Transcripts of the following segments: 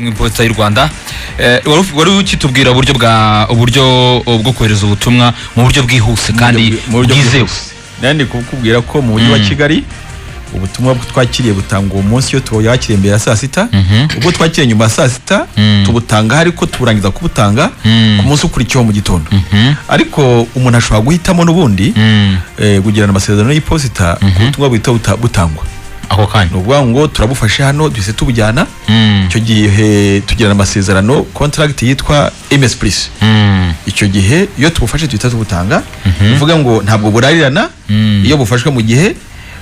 mw'iposita y'u Rwanda wari ukitubwira uburyo bwo kohereza ubutumwa mu buryo bwihuse kandi bwizewe. Nandi kukubwira ko mu mujyi wa Kigali ubutumwa twakiriye butanga uwo munsi yo tuyakiriye mbere ya saa sita, ubwo twakiriye nyuma ya saa sita tubutanga ariko turangiza kubutanga ku munsi ukurikiyeho mu gitondo. Ariko umuntu ashobora guhitamo n'ubundi kugirana amasezerano y'iposita ubutumwa bwita butangwa ako kanya. Ubwo ngo turabufashe hano duhise tubujyana icyo gihe tugirana amasezerano contract yitwa MS Plus. Icyo gihe iyo tubufashe tuhita tubutanga, uvuga ngo ntabwo burarirana iyo bufashwe mu gihe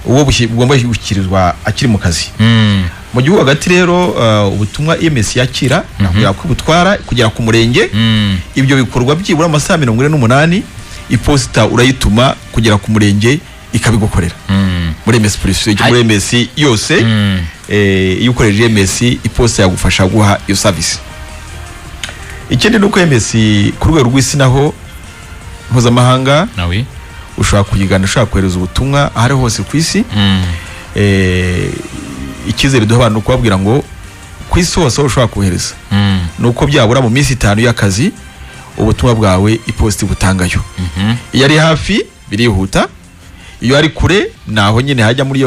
uwo bugomba gushyikirizwa akiri mu kazi. Mu gihugu hagati rero ubutumwa MS yakira nakubwira ko butwara kugera ku murenge, ibyo bikorwa byibura amasaha 48 iposita urayituma kugera ku murenge ikabigukorera muri MS Plus. Muri MS yose iyo ukoreje MS iposita yagufasha guha iyo service. Ikindi nuko MS ku rwego rw'isi naho mpuzamahanga nawe ushobora kuyigana, ushobora kohereza ubutumwa ahari hose ku isi. Ikizere duha abantu kubabwira ngo ku isi hose ushobora kohereza nuko byabura mu minsi 5 y'akazi ubutumwa bwawe iposita butangayo. Iyo ari hafi birihuta, iyo ari kure naho nyine hajya muri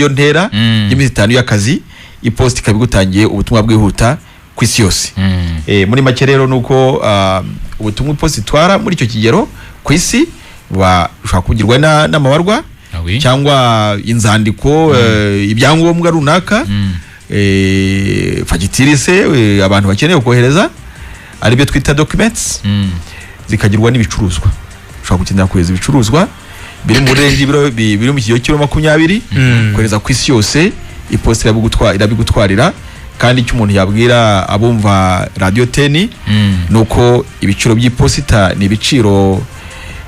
yo ntera y'iminsi 5 y'akazi iposita ikabigutangiye ubutumwa bwihuta ku isi yose. Muri make rero nuko ubutumwa iposita itwara muri icyo kigero ku isi ushobora kugirwa n'amabarwa cyangwa inzandiko, ibyangombwa runaka, fagitire se abantu bakeneye kohereza ari byo twita documents, zikagirwa n'ibicuruzwa. Ushobora gukenera kohereza ibicuruzwa biri mu range biri mu kigero kilo 20 kohereza ku isi yose iposita irabigutwarira. Kandi icyo umuntu yabwira abumva Radio 10 nuko ibiciro by'iposita ni ibiciro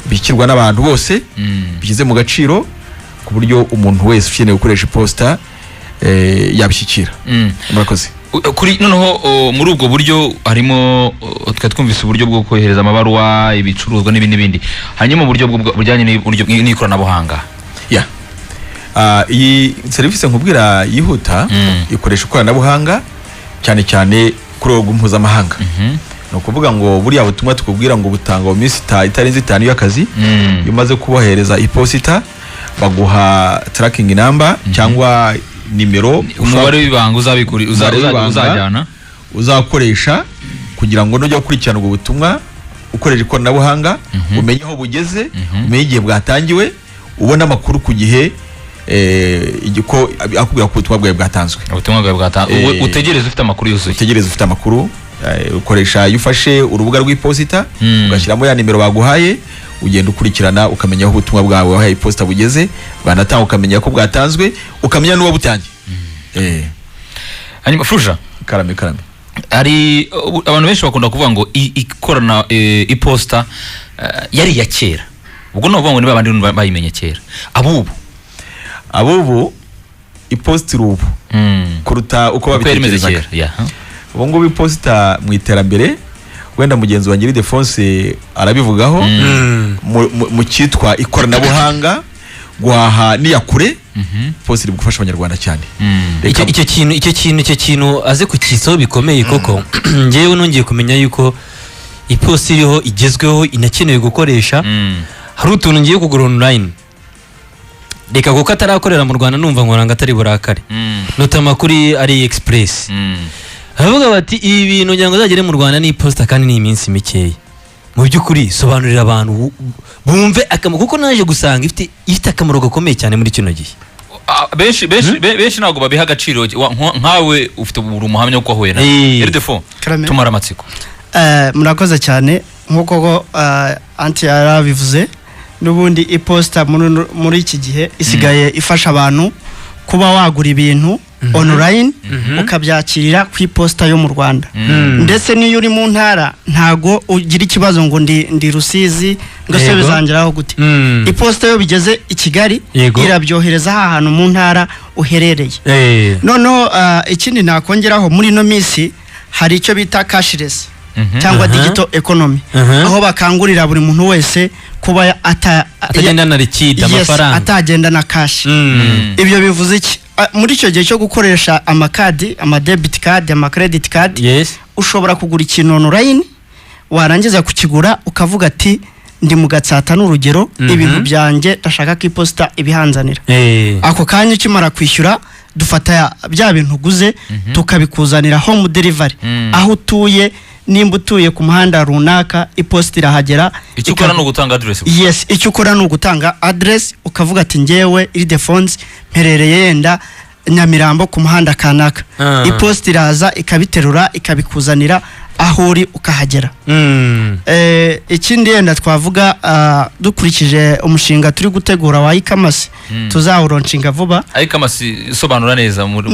bikirwa n'abantu bose bigize mu gaciro ku buryo umuntu wese ukeneye gukoresha iposita yabishyikira. Murakoze. Kuri noneho muri ubwo buryo harimo twumvise uburyo bwo kohereza amabaruwa, ibicuruzwa n'ibindi. Hanyuma uburyo bujyanye n'ikoranabuhanga. Iyi service nkubwira yihuta ikoresha ikoranabuhanga cyane cyane kuri urwo mpuzamahanga. No kuvuga ngo buriya butumwa tukubwira ngo butanga mu minsi itarenze 5 y'akazi, iyo umaze kubohereza iposita baguha tracking number cyangwa nimero umubare w'ibanga uzajyana uzakoresha kugira ngo nujya gukurikirana ubwo butumwa ukoresha ikoranabuhanga, umenye aho bugeze, umenye igihe bwatangiwe, ubona amakuru ku gihe igiko akubwira ko ubutumwa bwawe bwatanzwe. Ubutumwa bwawe bwatanzwe utegereze ufite amakuru yuzuye. Utegereze ufite amakuru, ukoresha yufashe urubuga rw'iposita ugashyiramo ya nimero baguhaye, ugenda ukurikirana ukamenya aho ubutumwa bwawe aho iposita bugeze, banatanga ukamenya ko bwatanzwe, ukamenya n'uwo butangiye. Hanyuma Frusha karame ari abantu benshi bakunda kuvuga ngo ikorana iposita yari ya kera. Ubwo no ngo ni babandi bayimenye kera. Abubu iposita ubu kuruta uko babitekerezaga. Ubu ngubu iposita mu iterambere wenda mugenzi wa Ildefonse arabivugaho mu cyitwa ikoranabuhanga guhaha niyakure. Iposita iri gufasha abanyarwanda cyane. Icyo kintu aze kukisaho bikomeye koko. Ngewe nongeye kumenya yuko iposita iriho igezweho inakenewe gukoresha. Hari utuntu ngiye kugura online reka kuko atarakorera mu Rwanda numva nkoranga atari burakare. Notama kuri ari express. Havuga bati ibi bintu ngira ngo zagere mu Rwanda ni iposita kandi ni iminsi mikeya. Mu byukuri sobanurira abantu bumve akamaro kuko naje gusanga ifite akamaro gakomeye cyane muri kino gihe. Benshi ntabwo babiha agaciro nkawe ufite umuhamya uko ahwera. Erdefo tumara amatsiko. Murakoze cyane nkuko anti yarabivuze, n'ubundi iposita muri iki gihe isigaye ifasha abantu kuba wagura ibintu online ukabyakirira ku iposita yo mu Rwanda. Ndetse niyo uri mu ntara ntago ugira ikibazo ngo ndi Rusizi ngo se bizangiraho gute. Iposita yo bigeze i Kigali irabyohereza ahantu mu ntara uherereye. Noneho ikindi nakongeraho muri no minsi hari icyo bita cashless cyangwa digital economy, aho bakangurira buri muntu wese kuba atagenda na liquid amafaranga, atagenda na cash. Ibyo bivuze iki? muri icyo gihe cyo gukoresha amakadi, debit card, credit card, yes ushobora kugura ikintu online, warangiza kukigura ukavuga ati ndi mu Gatsata n'urugero, ibintu byanjye ndashaka ko iposita ibihanzanira. Ako kanya ukimara kwishyura dufata bya bintu uguze tukabikuzanira home delivery aho utuye. Nimba utuye ku muhanda runaka, iposita irahagera. Icyo ukora ni ugutanga address. Yes, icyo ukora ni ugutanga address, ukavuga ati njyewe Ildefonse mperereye yenda Nyamirambo ku muhanda kanaka. Iposita iraza ikabiterura ikabikuzanira aho uri ukahagera. Ikindi yenda twavuga dukurikije umushinga turi gutegura wa ikamasi, tuzawuronshinga vuba. Ikamasi isobanura neza muri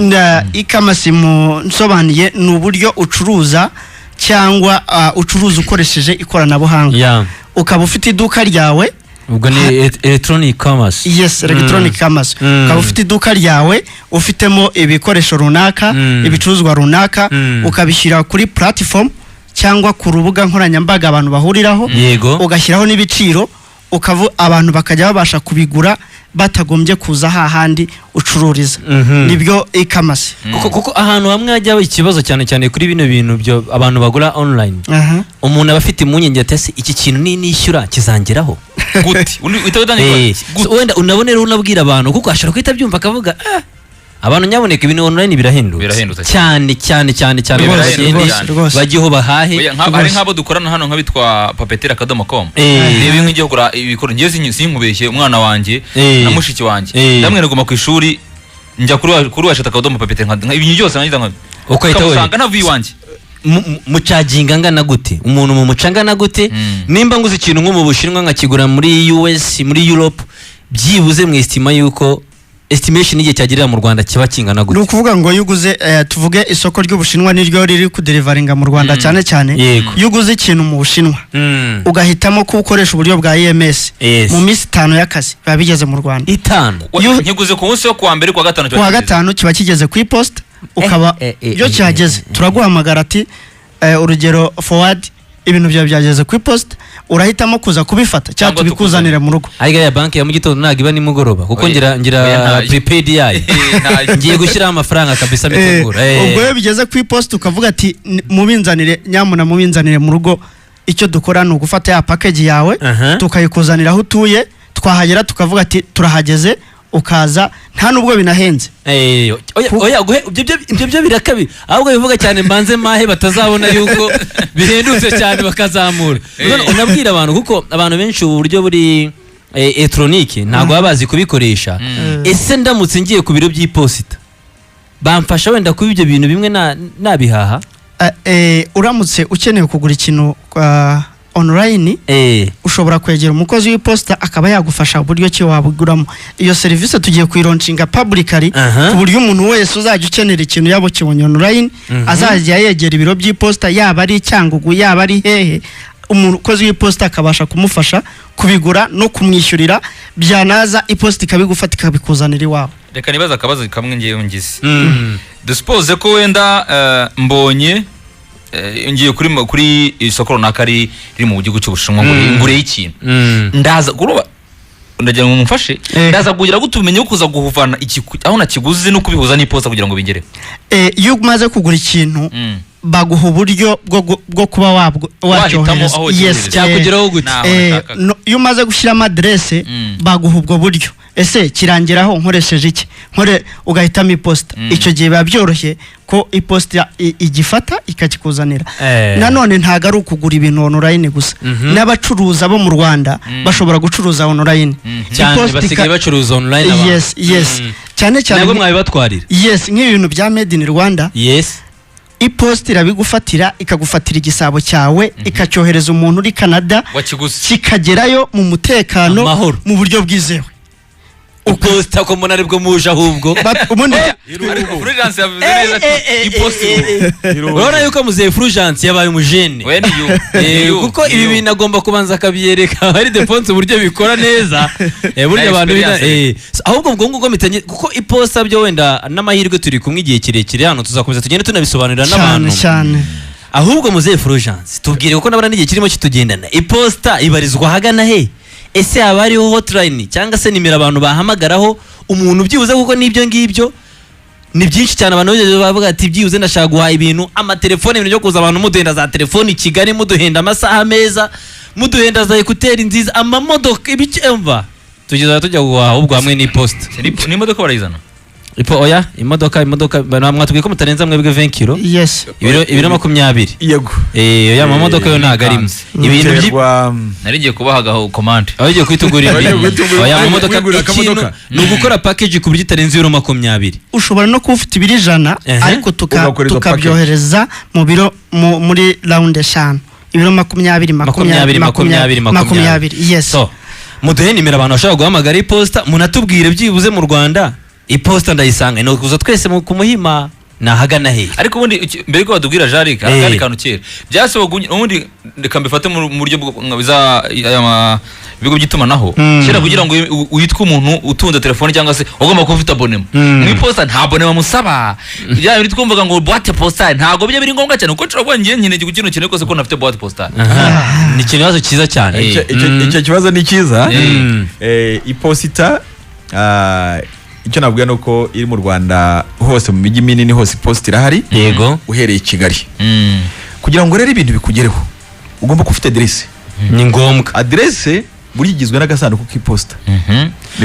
ikamasi nsobanuye ni uburyo ucuruza cyangwa ucuruza ukoresheje ikoranabuhanga. Ukaba ufite iduka ryawe, ubwo ni electronic commerce. Yes, electronic commerce. Ukaba ufite iduka ryawe, ufitemo ibikoresho runaka, ibicuruzwa runaka, ukabishyira kuri platform cyangwa ku rubuga nkoranyambaga abantu bahuriraho, ugashyiraho n'ibiciro, abantu bakajya babasha kubigura batagombye kuza hahandi ucururiza. Nibyo ikamasi. Kuko ahantu hamwe hajyaho ikibazo cyane cyane kuri bino bintu byo abantu bagura online. Umuntu abafite impungenge ati iki kintu nishyura kizangeraho gute? Wenda unabonera unabwira abantu, kuko ashobora kwita byumva akavuga abantu nyaboneka ibintu online birahendutse cyane bagiyeho bahahe. Hari nk'abo dukorana hano nk'abitwa papetera.com. Reba nk'igihe gukora ibikoro ngiye sinkubeshye, umwana wanjye na mushiki wanjye ndamwe ngoma ku ishuri njya kuri washata.com papetera ibintu byose ngize nka ukahita usanga navuye wanjye mucaginga ngana gute, umuntu mu mucangana gute. Nimba nguze ikintu nko mu Bushinwa nkakigura muri US, muri Europe, byibuze mu estima yuko estimation igihe cyagirira mu Rwanda kiba kingana gute? Nukuvuga ngo yuguze tuvuge isoko ry'Ubushinwa niryo riri kudelivaringa mu Rwanda cyane cyane. Yuguze ikintu mu Bushinwa ugahitamo ko ukoresha uburyo bwa EMS, mu minsi 5 y'akazi biba bigeze mu Rwanda. 5 nkiguze ku munsi wo kuwa mbere kwa gatanu kiba kigeze ku ipost, ukaba byo cyageze turaguhamagara ati urugero forward ibintu byawe byageze ku ipost, urahitamo kuza kubifata cyangwa tubikuzanira mu rugo. Ayiga ya banki ya mu gitondo naga iba nimugoroba, kuko ngira prepaid yayo ngiye gushyira amafaranga kabisa mitegura. Ubwo iyo bigeze ku ipost ukavuga ati mubinzanire, nyamuna mubinzanire mu rugo. Icyo dukora ni ugufata ya package yawe tukayikuzanira aho utuye, twahagera tukavuga ati turahageze, ukaza nta nubwo binahenze. Oya ibyo birakabi, ahubwo bivuga cyane mbanze mahe batazabona yuko bihendutse cyane bakazamura. Unabwira abantu, kuko abantu benshi uburyo buri electronique ntabwo babazi kubikoresha. Ese ndamutse ngiye ku biro by'iposita bamfasha wenda kuba ibyo bintu bimwe nabihaha? Uramutse ukeneye kugura ikintu online, ushobora kwegera umukozi w'iposita akaba yagufasha uburyo ki wabuguramo. Iyo service tugiye kuyironcinga publicly ku buryo umuntu wese uzajya ukenera ikintu yabo kibonye online azajya yegera ibiro by'iposita, yaba ari Cyangugu yaba ari hehe, umukozi w'iposita akabasha kumufasha kubigura no kumwishyurira, byanaza iposita ikabigufata ikabikuzanira iwawe. Reka nibaza akabazo kamwe ngiye ngize. Duspose ko wenda mbonye ngiye kuri isoko runaka riri mu gihugu cy'Ubushinwa ngure ikintu, ndaza kuruba ndagira ngo mumfashe, ndaza kugira gutumenye kuza guhuvana aho nakiguze no kubihuza n'iposta kugira ngo bingere. Iyo umaze kugura ikintu baguha uburyo bwo kuba wacyohereza. Yes, cyakugeraho gute? Iyo umaze gushyiramo adresse baguha ubwo buryo. Ese kirangiraho nkoresheje iki? Ugahitamo iposta. Icyo gihe biba byoroshye ko iposta igifata ikakikuzanira. Nanone ntago ari ukugura ibintu online gusa, n'abacuruza bo mu Rwanda bashobora gucuruza online. Cyane basigaye bacuruza online abantu. Yes. Cyane nabwo mwabibatwarira. Yes, nk'ibintu bya made in Rwanda. Yes. Iposta irabigufatira ikagufatira igisabo cyawe ikacyohereza umuntu uri Canada, kikagerayo mu mutekano mu buryo bwizewe. Iposta ko mbona aribwo muje ahubwo ubundi Fulgence yavuze neza ati iposta urabona yuko muze Fulgence yabaye umujene kuko ibi bintu agomba kubanza akabiyereka hari Ildefonse uburyo bikora neza buryo abantu ahubwo ngo mitanye, kuko iposta byo wenda n'amahirwe turi kumwe igihe kirekire hano tuzakomeza tugende tunabisobanurira n'abantu cyane. Ahubwo muze Fulgence tubwire kuko nabana n'igihe kirimo kitugendana, iposta ibarizwa hagana he? Ese haba hariho hotline cyangwa se nimero abantu bahamagaraho umuntu byibuze, kuko nibyo ngibyo ni byinshi cyane abantu bavuga ati byibuze ndashaka guhaha ibintu amatelefone ibintu byo kuza abantu muduhenda za telefoni i Kigali muduhenda amasaha meza muduhenda za ekuteri nziza amamodoka ibikemva tugeza tujya guhaha ubwo hamwe n'iposita ni imodoka barayizana oya imodoka mwatubwiye ko mutarenza mwebwe 20 kilo yes ibiro 20 yego oya amamodoka yo ntago arimo ibintu narigiye kubahagaho commande abagiye kwitugurira oya amamodoka ikintu ni ugukora package ku buryo itarenze ibiro 20 ushobora no kuba ufite ibiri 100 ariko tukabyohereza mu biro muri round eshanu ibiro 20 yes so muduhe nimero abantu bashaka guhamagara iposita munatubwire byibuze mu Rwanda iposita ndayisanga ni ukuza twese ku Muhima nahagana he ariko ubundi mbere ko badubwira Jarika akari kantu kera byasobaga ubundi reka mbifate mu buryo biza bigo by'itumanaho kera kugira ngo uyitwe umuntu utunze telefone cyangwa se ugomba kuba ufite abonema mu iposita nta abonema musaba bya biri twumvaga ngo boîte postale ntago byo biri ngombwa cyane uko nshobora ngiye nyine ikintu cyane kose ko ntafite boîte postale ni ikibazo cyiza cyane icyo kibazo ni cyiza iposita icyo navuga ni uko iri mu Rwanda hose mu mijyi minini hose iposita irahari yego uhereye i Kigali kugira ngo rero ibintu bikugereho ugomba kuba ufite aderese ni ngombwa aderese buri igizwe n'agasanduku k'iposita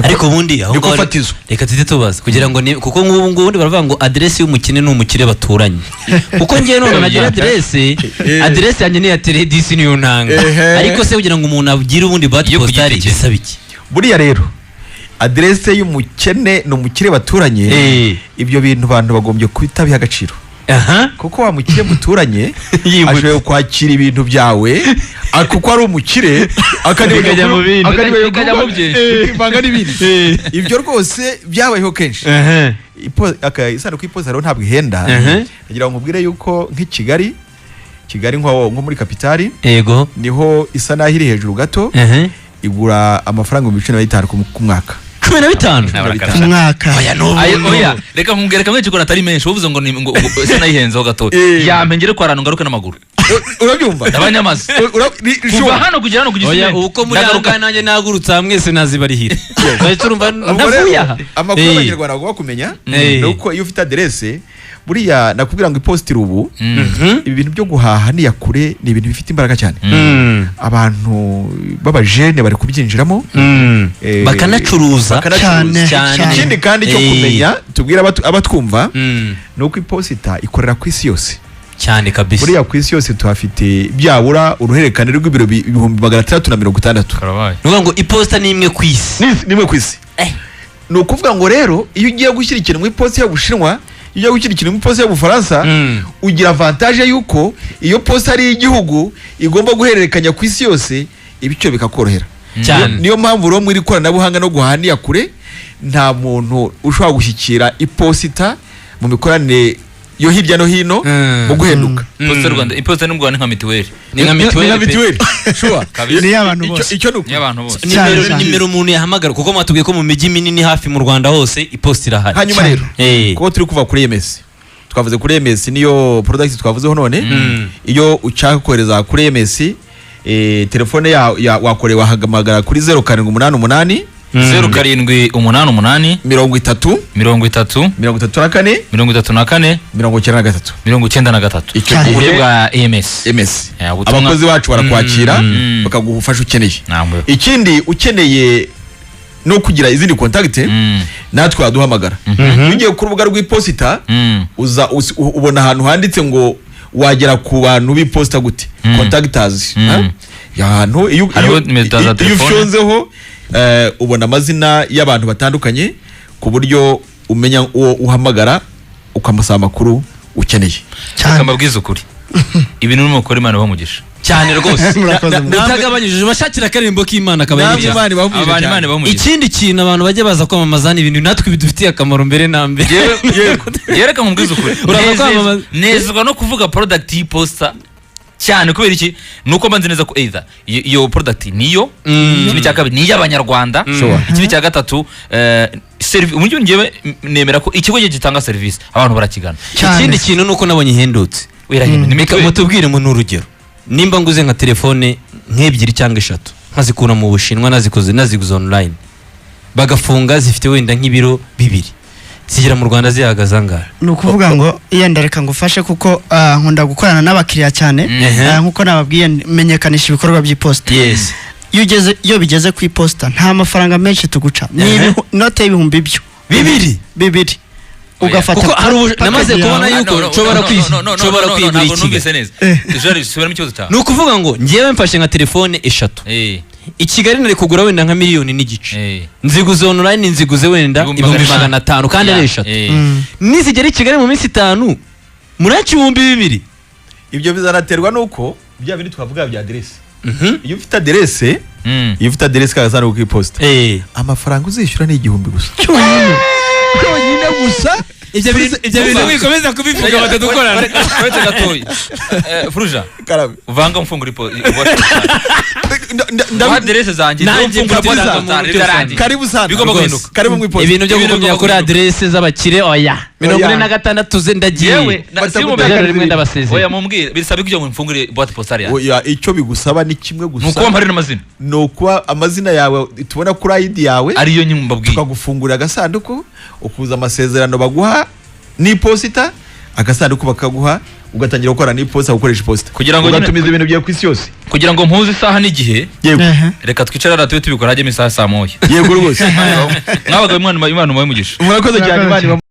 ariko ubundi aho niko fatizo reka tujye tubaza kugira ngo kuko ngubundi baravuga ngo aderese y'umukene n'umukire baturanye kuko ngiye none nagira aderese yanjye ni ya teledisi niyo ntanga ariko se kugira ngo umuntu agire ubundi boîte postale gisaba iki buriya rero aderese y'umukene n'umukire baturanye ibyo bintu abantu bagombye kwitabiha agaciro kuko wa mukire muturanye ashoboye kwakira ibintu byawe kuko ari umukire akajya mu bindi akajya n'ibindi ibyo rwose byabayeho kenshi isanduku y'iposita rero ntabwo ihenda kugira ngo nkubwire yuko nk'i Kigali nko muri kapitali yego niho isa naho iri hejuru gato igura amafaranga 15,000 ku mwaka 15 ku mwaka oya reka nkubwire kamwe cyiko natari menshi uvuze ngo se nayihenzeho gato yampengere kwa rano ngaruka n'amaguru urabyumva abanyamazi kuva hano kugera hano kugisa oya uko muri anga nanjye nagurutsa mwese nazibarihira turumva navuya amakuru y'Abanyarwanda bagomba kumenya nuko iyo ufite aderese buriya nakubwira ngo iposita ubu ibi bintu byo guhaha ni yakure ni ibintu bifite imbaraga cyane abantu b'abajene bari kubyinjiramo bakanacuruza cyane ikindi kandi cyo kumenya tubwira abatwumva nuko iposita ikorera ku isi yose cyane kabisa buriya ku isi yose tuhafite byabura uruhererekane rw'ibiro 660 nuvuga ngo iposita ni imwe ku isi ni ukuvuga ngo rero iyo ugiye gushyira ikintu mu iposita y'Ubushinwa iyo gukira ikintu mu posita y'Ubufaransa ugira avantage yuko iyo posita ari igihugu igomba guhererekanya ku isi yose ibice bikakorohera niyo mpamvu rero muri koranabuhanga no guhaniya kure nta muntu ushobora gushyikira iposita mu mikoranire yo hirya no hino mu guhenduka iposita Rwanda iposita n'u Rwanda nka mituweli ni nka mituweli sure ni y'abantu bose icyo nuko y'abantu bose nimero umuntu yahamagara kuko mwatubwiye ko mu mijyi minini hafi mu Rwanda hose iposita irahari hanyuma rero kuko turi kuva kuri MS twavuze kuri MS niyo product twavuzeho none iyo ushaka kohereza kuri MS telefone wakorewe wahamagara kuri 0788 0788 30 34 93 icyo gihe bwa MS abakozi bacu barakwakira bakagufasha ukeneye ikindi ukeneye no kugira izindi contact natwe waduhamagara ugiye ku rubuga rw'iposita uza ubona ahantu handitse ngo wagera ku bantu b'iposita gute contactors yahantu iyo ufyonzeho ubona amazina y'abantu batandukanye ku buryo umenya uwo uhamagara ukamusaba amakuru ukeneye akamabwiza ukuri ibintu n'umukora Imana bamugisha cyane rwose utagabanyije bashakira akarimbo k'Imana akabayigira Imana bamugisha ikindi kintu abantu bajye baza kwamamaza ibintu natwe bidufitiye akamaro mbere na mbere yereka nkubwiza ukuri nezwa no kuvuga product y'iposita cyane kubera iki nuko mbanze neza ko either iyo product niyo ikindi cya kabiri ni y'Abanyarwanda ikindi cya gatatu umujyi ngewe nemera ko ikigo gitanga service abantu barakigana ikindi kintu nuko nabonye ihendutse mutubwire mu n'urugero nimba nguze nka telefone nk'ebyiri cyangwa 3 nkazikura mu Bushinwa naziguze online bagafunga zifite wenda nk'ibiro 2 zigera mu Rwanda zihagaze angahe? ni ukuvuga ngo yenda reka ngufashe kuko nkunda gukorana n'abakiriya cyane nkuko nababwiye menyekanisha ibikorwa by'iposita. Yes. iyo bigeze ku iposita nta mafaranga menshi tuguca, ni inote y'ibihumbi bibiri ugafata kuko namaze kubona yuko nshobora kwigurira Kigali. Jari subiramo ikibazo cyawe. Ni ukuvuga ngo ngewe mfashe nka telefone 3 i Kigali nari kugura wenda nka 1.5 miliyoni, nziguze online nziguze wenda 500,000 kandi ari 3 nizigera i Kigali mu minsi 5 muraci 2,000. Ibyo bizanaterwa nuko bya bindi twavuga bya adresse. Iyo ufite adresse kagazana ku iposita amafaranga uzishyura ni 1,000 gusa cyonyine gusa. Ibyo bintu bikomeza kubivuga batadukorana. Kwete gatoyi. Furuja uvanga mfungura adresse zanjye karibu sana bigomba guhinduka. Karibu mu iposita. Ibintu byo gukomya kuri adresse z'abakire oya 46 ze ndagiye rimwe ndabasezeye. Oya mumbwire bisaba kujya mu mfungure boîte postale yawe. Oya icyo bigusaba ni kimwe gusa. Nuko mpari n'amazina. Nuko amazina yawe tubona kuri ID yawe ariyo nyumbabwiye. Tukagufungurira agasanduku ukuza amasezerano baguha n'iposita, agasanduku bakaguha ugatangira gukora n'iposita, gukoresha iposita kugira ngo ugatumiza ibintu bya kw'isi yose, kugira ngo mpuze isaha n'igihe. Yego reka twicara radiyo tubikora hajye mu isaha 1:00. Yego rwose Mwabaga Imana umugisha. Murakoze cyane Imana